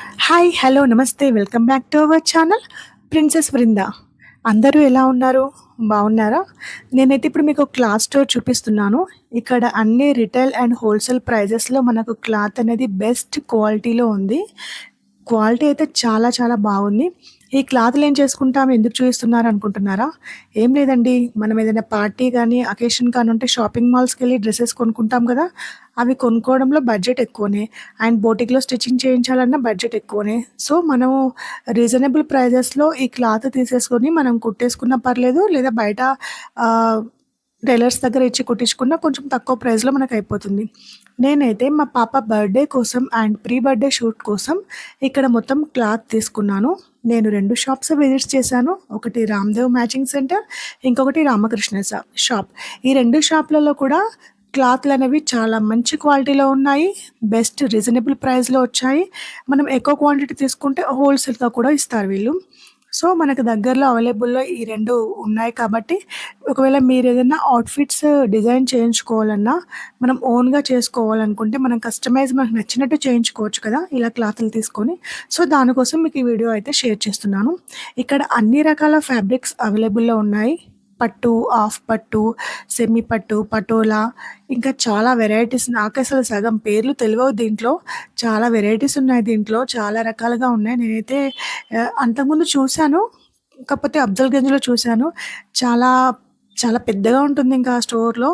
Hi! Hello! నమస్తే. Welcome back to our channel princess Vrinda. అందరూ ఎలా ఉన్నారు? బాగున్నారా? నేనైతే ఇప్పుడు మీకు క్లాత్ స్టోర్ చూపిస్తున్నాను. ఇక్కడ అన్ని రిటైల్ అండ్ హోల్‌సేల్ ప్రైజెస్‌లో మనకు క్లాత్ అనేది బెస్ట్ క్వాలిటీలో ఉంది. క్వాలిటీ అయితే చాలా చాలా బాగుంది. ఈ క్లాతులు ఏం చేసుకుంటాం, ఎందుకు చూపిస్తున్నారు అనుకుంటున్నారా? ఏం లేదండి. మనం ఏదైనా పార్టీ గానీ, అకేషన్ కానీ ఉంటే షాపింగ్ మాల్స్‌కెళ్ళి డ్రెసెస్ కొనుక్కుంటాం కదా! అవి కొనుక్కోవడంలో బడ్జెట్ ఎక్కువనే. అండ్ బోటిక్‌లో స్టిచ్చింగ్ చేయించాలన్నా బడ్జెట్ ఎక్కువనే. సో, మనము రీజనబుల్ ప్రైజెస్‌లో ఈ క్లాత్ తీసేసుకొని మనం కుట్టేసుకున్నా పర్లేదు. లేదా బయట ఆహ్, టైలర్స్ దగ్గర ఇచ్చి కుట్టించుకున్నా కొంచెం తక్కువ ప్రైస్‌లో మనకయిపోతుంది. నేనైతే మా పాప బర్త్‌డే కోసం అండ్ ప్రీ బర్త్‌డే షూట్ కోసం ఇక్కడ మొత్తం క్లాత్ తీసుకున్నాను. నేను 2 షాప్స్ విజిట్ చేశాను. ఒకటి రామ్‌దేవ్ మ్యాచింగ్ సెంటర్, ఇంకొకటి రామకృష్ణ షాప్. ఈ 2 షాప్‌లలో కూడా క్లాత్‌లనేవి చాలా మంచి క్వాలిటీలో ఉన్నాయి. బెస్ట్ రీజనబుల్ ప్రైస్‌లో వచ్చాయి. మనం ఎక్కువ క్వాంటిటీ తీసుకుంటే హోల్‌సేల్‌గా కూడా ఇస్తారు వీళ్ళు. సో, మనకు దగ్గరలో అవైలబుల్‌లో ఈ 2 ఉన్నాయి కాబట్టి, ఒకవేళ మీరేదైనా అవుట్‌ఫిట్స్ డిజైన్ చేయించుకోవాలన్నా, మనం ఓన్‌గా చేసుకోవాలనుకుంటే, మనం కస్టమైజ్ మనకు నచ్చినట్టు చేయించుకోవచ్చు కదా! ఇలా క్లాతులు తీసుకొని. సో, దానికోసం మీకు ఈ వీడియో అయితే షేర్ చేస్తున్నాను. ఇక్కడ అన్ని రకాల ఫ్యాబ్రిక్స్ అవైలబుల్‌లో ఉన్నాయి. పట్టు, హాఫ్ పట్టు, సెమీ పట్టు, పటోలా ఇంకా చాలా వెరైటీస్ నాకసలు సగం పేర్లు తెలవవు దీంట్లో. చాలా వెరైటీస్ ఉన్నాయి దీంట్లో. చాలా రకాలుగా ఉన్నాయి. నేనైతే అంతకుముందు చూసాను. కాకపోతే అఫ్జల్‌గంజ్‌లో చూసాను. చాలా, చాలా పెద్దగా ఉంటుంది ఇంకా ఆ స్టోర్‌లో.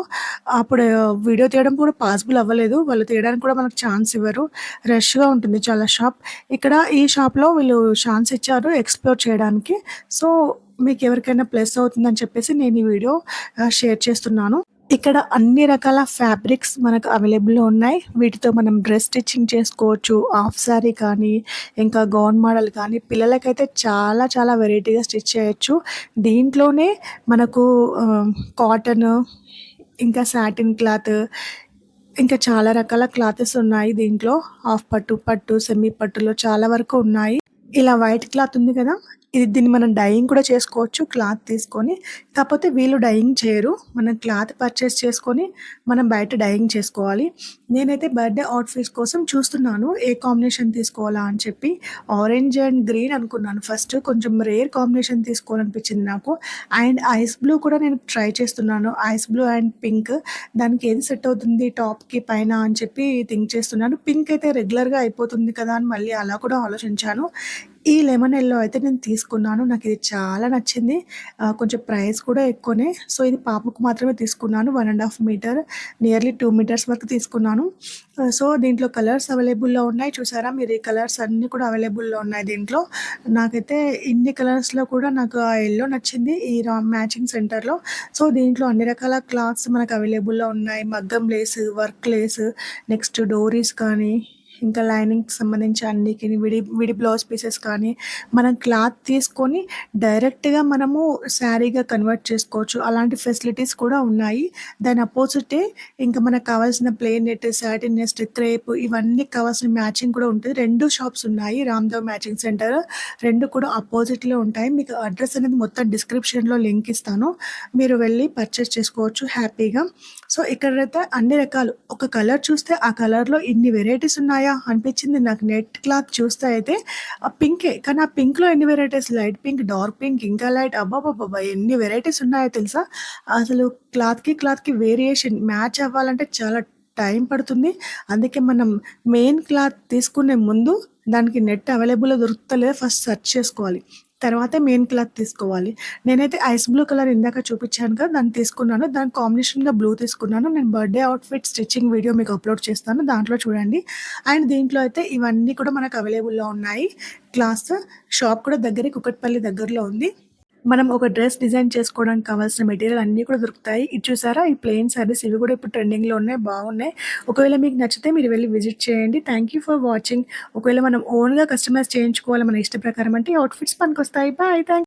అప్పుడు వీడియో తీయడం కూడా పాసిబుల్ అవ్వలేదు. వాళ్ళు తీయడానికి కూడా మనకు ఛాన్స్ ఇవ్వరు. రష్‌గా ఉంటుంది చాలా షాప్. ఇక్కడ ఈ షాప్‌లో వీళ్ళు ఛాన్స్ ఇచ్చారు ఎక్స్‌ప్లోర్ చేయడానికి. సో, మీకెవరికైనా ప్లస్ అవుతుందని చెప్పేసి నేను ఈ వీడియో షేర్ చేస్తున్నాను. ఇక్కడ అన్ని రకాల ఫ్యాబ్రిక్స్ మనకు అవైలబుల్‌లో ఉన్నాయి. వీటితో మనం డ్రెస్ స్టిచ్చింగ్ చేసుకోవచ్చు. హాఫ్ సారీ కానీ, ఇంకా గౌన్ మోడల్ కానీ, పిల్లలకైతే చాలా చాలా వెరైటీగా స్టిచ్ చేయొచ్చు. దీంట్లోనే మనకు కాటను, ఇంకా సాటిన్ క్లాత్, ఇంకా చాలా రకాల క్లాతెస్ ఉన్నాయి దీంట్లో. హాఫ్ పట్టు, పట్టు, సెమీ పట్టులో చాలా వరకు ఉన్నాయి. ఇలా వైట్ క్లాత్ ఉంది కదా! దీన్ని మనం డైయింగ్ కూడా చేసుకోవచ్చు క్లాత్ తీసుకొని. కాపోతే వీళ్ళు డైయింగ్ చేయరు. మనం క్లాత్ పర్చేస్ చేసుకొని, మనం బయట డైయింగ్ చేసుకోవాలి. నేనైతే బర్త్‌డే అవుట్‌ఫిట్స్ కోసం చూస్తున్నాను. ఏ కాంబినేషన్ తీసుకోవాలా అని చెప్పి. ఆరెంజ్ అండ్ గ్రీన్ అనుకున్నాను ఫస్ట్. కొంచెం రేర్ కాంబినేషన్ తీసుకోవాలనిపించింది నాకు. అండ్ ఐస్ బ్లూ కూడా నేను ట్రై చేస్తున్నాను. Ice blue and pink. దానికి ఏది సెట్ అవుతుంది టాప్‌కి పైన అని చెప్పి థింక్ చేస్తున్నాను. పింక్ అయితే రెగ్యులర్‌గా అయిపోతుంది కదా! అని మళ్ళీ అలా కూడా ఆలోచించాను. ఈ లెమన్ యెల్లో అయితే నేను తీసుకున్నాను. నాకిది చాలా నచ్చింది. కొంచెం ప్రైస్ కూడా ఎక్కువనే. సో, ఇది పాపకు మాత్రమే తీసుకున్నాను. 1½ మీటర్ నియర్లీ 2 మీటర్స్ వరకు తీసుకున్నాను. సో, దీంట్లో కలర్స్ అవైలబుల్‌లో ఉన్నాయి. చూసారా మీరు ఈ కలర్స్ అన్నీ కూడా అవైలబుల్‌లో ఉన్నాయి దీంట్లో. నాకైతే ఇన్ని కలర్స్‌లో కూడా నాకు ఆ యెల్లో నచ్చింది ఈ మ్యాచింగ్ సెంటర్‌లో. సో, దీంట్లో అన్ని రకాల క్లాత్స్ మనకు అవైలబుల్‌లో ఉన్నాయి. మగ్గం లేసు, వర్క్ లేసు, నెక్స్ట్ డోరీస్ కానీ, ఇంకా లైనింగ్‌కి సంబంధించి అన్నిటిని విడి బ్లౌజ్ పీసెస్ కానీ, మనం క్లాత్ తీసుకొని డైరెక్ట్‌గా మనము శారీగా కన్వర్ట్ చేసుకోవచ్చు. అలాంటి ఫెసిలిటీస్ కూడా ఉన్నాయి. దాని అపోజిటే ఇంకా మనకు కావాల్సిన plain net, satin net, crepe ఇవన్నీ కావాల్సిన మ్యాచింగ్ కూడా ఉంటుంది. 2 షాప్స్ ఉన్నాయి. Ramdev matching centre. 2 కూడా అపోజిట్‌లో ఉంటాయి. మీకు అడ్రెస్ అనేది మొత్తం డిస్క్రిప్షన్‌లో లింక్ ఇస్తాను. మీరు వెళ్ళి పర్చేస్ చేసుకోవచ్చు హ్యాపీగా. సో, ఇక్కడైతే అన్ని రకాలు ఒక కలర్ చూస్తే ఆ కలర్‌లో ఇన్ని వెరైటీస్ ఉన్నాయా అనిపించింది నాకు. నెట్ క్లాత్ చూస్తే అయితే పింకే. కానీ ఆ పింక్‌లో ఎన్ని varieties light pink, dark pink, ఇంకా లైట్ అబ్బబ్బబ్బబ్బా! ఎన్ని వెరైటీస్ ఉన్నాయో తెలుసా? అసలు క్లాత్‌కి వేరియేషన్ మ్యాచ్ అవ్వాలంటే చాలా టైం పడుతుంది. అందుకే మనం మెయిన్ క్లాత్ తీసుకునే ముందు దానికి నెట్ అవైలబుల్‌లో దొరుకుతుందో లేదో ఫస్ట్ సెర్చ్ చేసుకోవాలి. తర్వాతే మెయిన్ క్లాత్ తీసుకోవాలి. నేనైతే ఐస్ బ్లూ కలర్ ఇందాక చూపించాను కదా! దాన్ని తీసుకున్నాను. దానికి కాంబినేషన్‌గా బ్లూ తీసుకున్నాను. నేను బర్త్‌డే అవుట్‌ఫిట్ స్టిచ్చింగ్ వీడియో మీకు అప్‌లోడ్ చేస్తాను. దాంట్లో చూడండి. అండ్ దీంట్లో అయితే ఇవన్నీ కూడా మనకు అవైలబుల్‌లో ఉన్నాయి. క్లాత్స్ షాప్ కూడా దగ్గరే కూకట్పల్లి దగ్గరలో ఉంది. మనం ఒక డ్రెస్ డిజైన్ చేసుకోవడానికి కావాల్సిన మెటీరియల్ అన్నీ కూడా దొరుకుతాయి. ఇది చూసారా? ఈ ప్లెయిన్ శారీస్ ఇవి కూడా ఇప్పుడు ట్రెండింగ్‌లో ఉన్నాయి. బాగున్నాయి. ఒకవేళ మీకు నచ్చితే మీరు వెళ్లి విజిట్ చేయండి. Thank you for watching. ఒకవేళ మనం ఓన్‌గా కస్టమైజ్ చేయించుకోవాలి మన ఇష్ట ప్రకారం అంటే అవుట్‌ఫిట్స్ పనికొస్తాయి. బాయ్. థాంక్